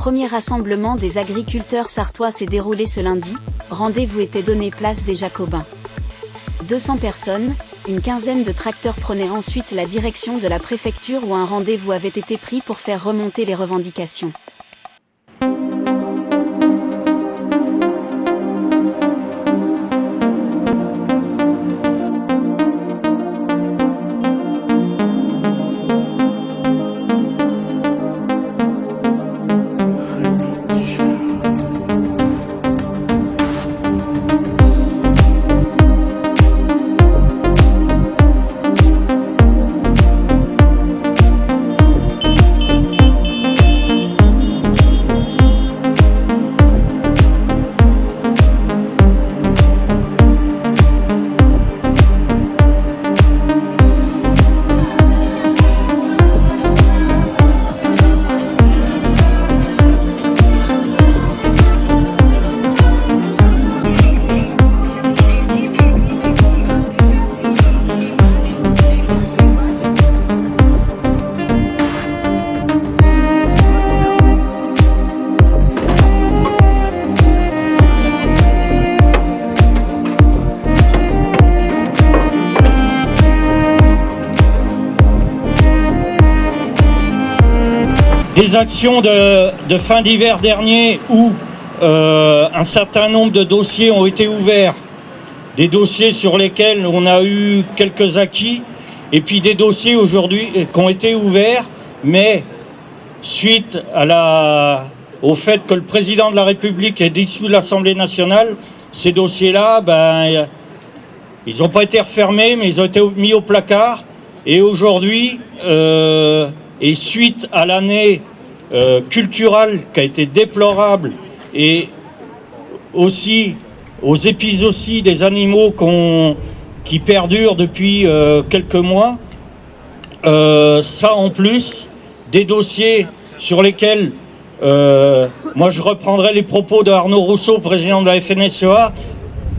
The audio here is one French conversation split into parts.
premier rassemblement des agriculteurs sartois s'est déroulé ce lundi. Rendez-vous était donné place des Jacobins. 200 personnes, une quinzaine de tracteurs prenaient ensuite la direction de la préfecture où un rendez-vous avait été pris pour faire remonter les revendications. Des actions de fin d'hiver dernier où un certain nombre de dossiers ont été ouverts, des dossiers sur lesquels on a eu quelques acquis, et puis des dossiers aujourd'hui qui ont été ouverts, mais suite au fait que le président de la République ait dissous l'Assemblée nationale, ces dossiers-là, ils n'ont pas été refermés, mais ils ont été mis au placard. Et aujourd'hui, et suite à l'année culturelle qui a été déplorable, et aussi aux épizooties des animaux qui perdurent depuis quelques mois, ça en plus, des dossiers sur lesquels, moi je reprendrai les propos de Arnaud Rousseau, président de la FNSEA,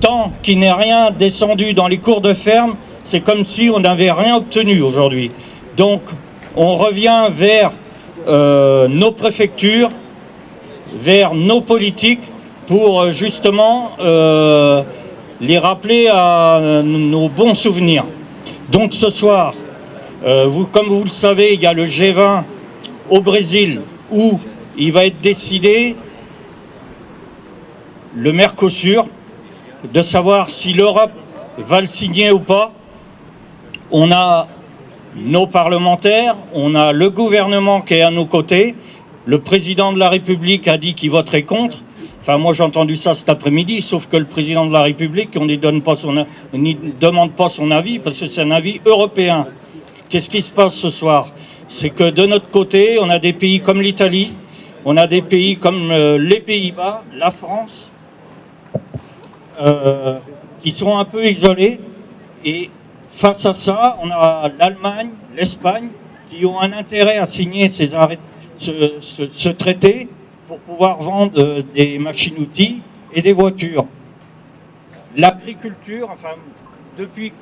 tant qu'il n'est rien descendu dans les cours de ferme, c'est comme si on n'avait rien obtenu aujourd'hui. Donc on revient vers nos préfectures, vers nos politiques pour justement les rappeler à nos bons souvenirs. Donc ce soir, comme vous le savez, il y a le G20 au Brésil où il va être décidé le Mercosur, de savoir si l'Europe va le signer ou pas. On a nos parlementaires, on a le gouvernement qui est à nos côtés. Le président de la République a dit qu'il voterait contre. Enfin, moi j'ai entendu ça cet après-midi, sauf que le président de la République, on n'y demande pas son avis, parce que c'est un avis européen. Qu'est-ce qui se passe ce soir? C'est que de notre côté, on a des pays comme l'Italie, on a des pays comme les Pays-Bas, la France, qui sont un peu isolés. Et face à ça, on a l'Allemagne, l'Espagne, qui ont un intérêt à signer ce traité pour pouvoir vendre des machines-outils et des voitures. L'agriculture, enfin, depuis...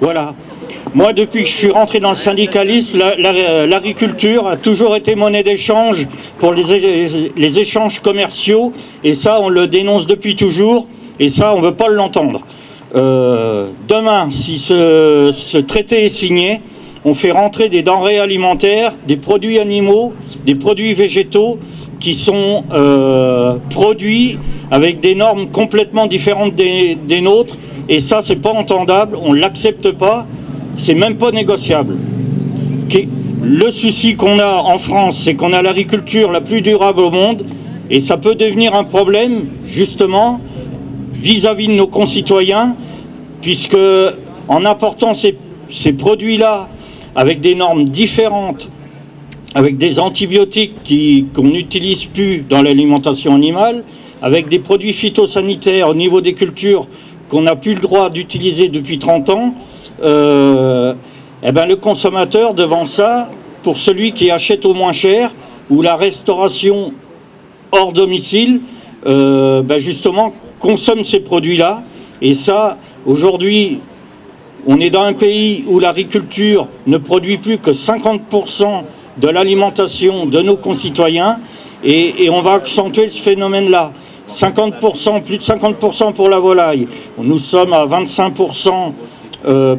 Voilà. Moi, depuis que je suis rentré dans le syndicalisme, l'agriculture a toujours été monnaie d'échange pour les échanges commerciaux, et ça, on le dénonce depuis toujours, et ça, on ne veut pas l'entendre. Demain, si ce traité est signé, on fait rentrer des denrées alimentaires, des produits animaux, des produits végétaux qui sont produits avec des normes complètement différentes des nôtres. Et ça, c'est pas entendable, on l'accepte pas, c'est même pas négociable. Le souci qu'on a en France, c'est qu'on a l'agriculture la plus durable au monde, et ça peut devenir un problème, justement, vis-à-vis de nos concitoyens, puisque en apportant ces produits-là avec des normes différentes, avec des antibiotiques qu'on n'utilise plus dans l'alimentation animale, avec des produits phytosanitaires au niveau des cultures qu'on n'a plus le droit d'utiliser depuis 30 ans, le consommateur, devant ça, pour celui qui achète au moins cher, ou la restauration hors domicile, justement, consomme ces produits-là. Et ça, aujourd'hui, on est dans un pays où l'agriculture ne produit plus que 50% de l'alimentation de nos concitoyens et on va accentuer ce phénomène-là. 50%, plus de 50% pour la volaille. Nous sommes à 25%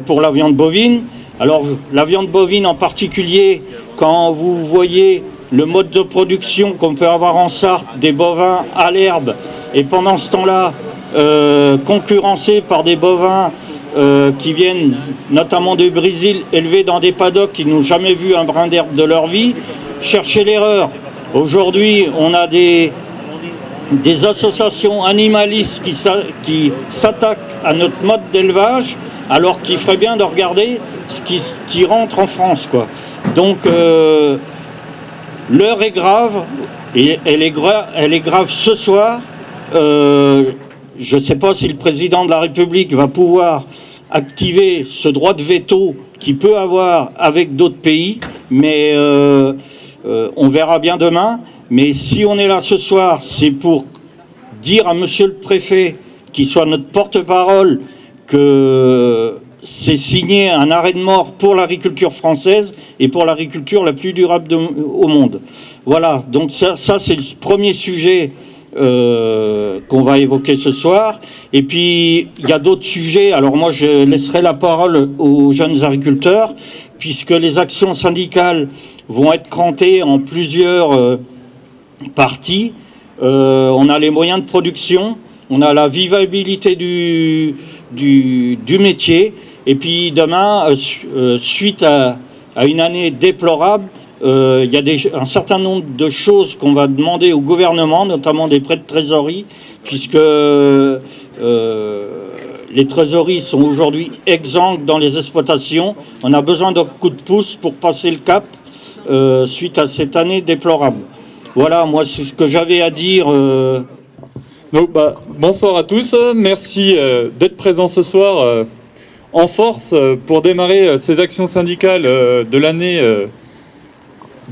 pour la viande bovine. Alors la viande bovine en particulier, quand vous voyez le mode de production qu'on peut avoir en Sarthe, des bovins à l'herbe, et pendant ce temps-là, concurrencés par des bovins qui viennent notamment du Brésil, élevés dans des paddocks qui n'ont jamais vu un brin d'herbe de leur vie, cherchez l'erreur. Aujourd'hui, on a des associations animalistes qui s'attaquent à notre mode d'élevage, alors qu'il ferait bien de regarder ce qui rentre en France, quoi. Donc, l'heure est grave, et elle est grave ce soir. Je ne sais pas si le président de la République va pouvoir activer ce droit de veto qu'il peut avoir avec d'autres pays, mais on verra bien demain. Mais si on est là ce soir, c'est pour dire à monsieur le préfet, qui soit notre porte-parole, que c'est signé un arrêt de mort pour l'agriculture française et pour l'agriculture la plus durable au monde. Voilà, donc ça c'est le premier sujet qu'on va évoquer ce soir. Et puis, il y a d'autres sujets. Alors moi, je laisserai la parole aux jeunes agriculteurs, puisque les actions syndicales vont être crantées en plusieurs parties. On a les moyens de production, on a la vivabilité du métier, et puis demain, suite à une année déplorable, il y a un certain nombre de choses qu'on va demander au gouvernement, notamment des prêts de trésorerie, puisque les trésoreries sont aujourd'hui exsangues dans les exploitations. On a besoin d'un coup de pouce pour passer le cap suite à cette année déplorable. Voilà, moi, c'est ce que j'avais à dire. Donc, bonsoir à tous. Merci d'être présents ce soir en force pour démarrer ces actions syndicales de l'année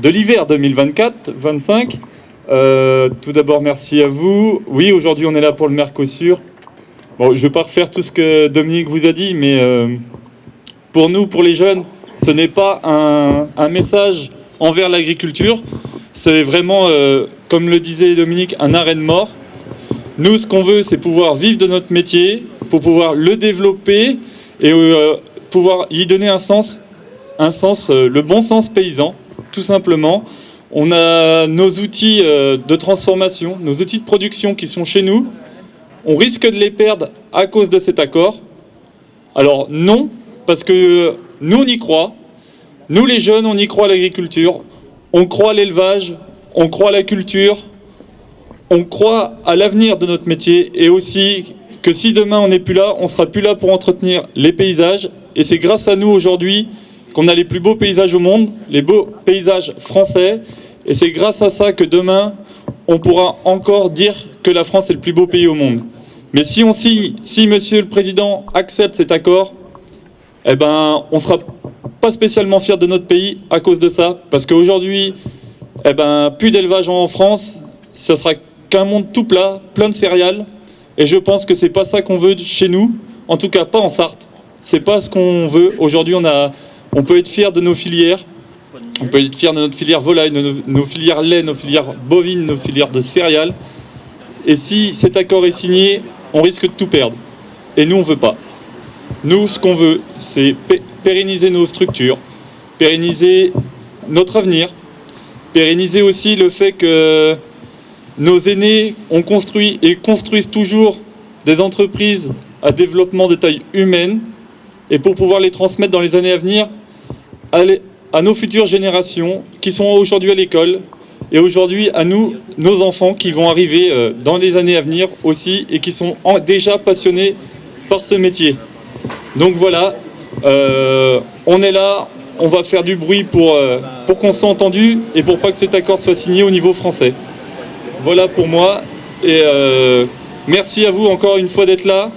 de l'hiver 2024-25. Tout d'abord, merci à vous. Oui, aujourd'hui, on est là pour le Mercosur. Bon, je ne vais pas refaire tout ce que Dominique vous a dit, mais pour nous, pour les jeunes, ce n'est pas un message envers l'agriculture. C'est vraiment, comme le disait Dominique, un arrêt de mort. Nous, ce qu'on veut, c'est pouvoir vivre de notre métier, pour pouvoir le développer et pouvoir y donner un sens, le bon sens paysan, tout simplement. On a nos outils de transformation, nos outils de production qui sont chez nous. On risque de les perdre à cause de cet accord. Alors non, parce que nous, on y croit. Nous, les jeunes, on y croit à l'agriculture. On croit à l'élevage, on croit à la culture, on croit à l'avenir de notre métier, et aussi que si demain on n'est plus là, on ne sera plus là pour entretenir les paysages. Et c'est grâce à nous aujourd'hui qu'on a les plus beaux paysages au monde, les beaux paysages français. Et c'est grâce à ça que demain, on pourra encore dire que la France est le plus beau pays au monde. Mais si Monsieur le Président accepte cet accord, eh ben, on sera pas spécialement fiers de notre pays à cause de ça, parce qu'aujourd'hui, plus d'élevage en France, ça sera qu'un monde tout plat, plein de céréales, et je pense que c'est pas ça qu'on veut chez nous, en tout cas pas en Sarthe. C'est pas ce qu'on veut. Aujourd'hui, on peut être fiers de nos filières, on peut être fiers de notre filière volaille, de nos filières lait, nos filières bovines, nos filières de céréales, et si cet accord est signé, on risque de tout perdre, et nous on veut pas. Nous, ce qu'on veut, c'est pérenniser nos structures, pérenniser notre avenir, pérenniser aussi le fait que nos aînés ont construit et construisent toujours des entreprises à développement de taille humaine, et pour pouvoir les transmettre dans les années à venir à nos futures générations qui sont aujourd'hui à l'école, et aujourd'hui à nous, nos enfants qui vont arriver dans les années à venir aussi, et qui sont déjà passionnés par ce métier. Donc voilà, on est là, on va faire du bruit pour qu'on soit entendu et pour pas que cet accord soit signé au niveau français. Voilà pour moi, et merci à vous encore une fois d'être là.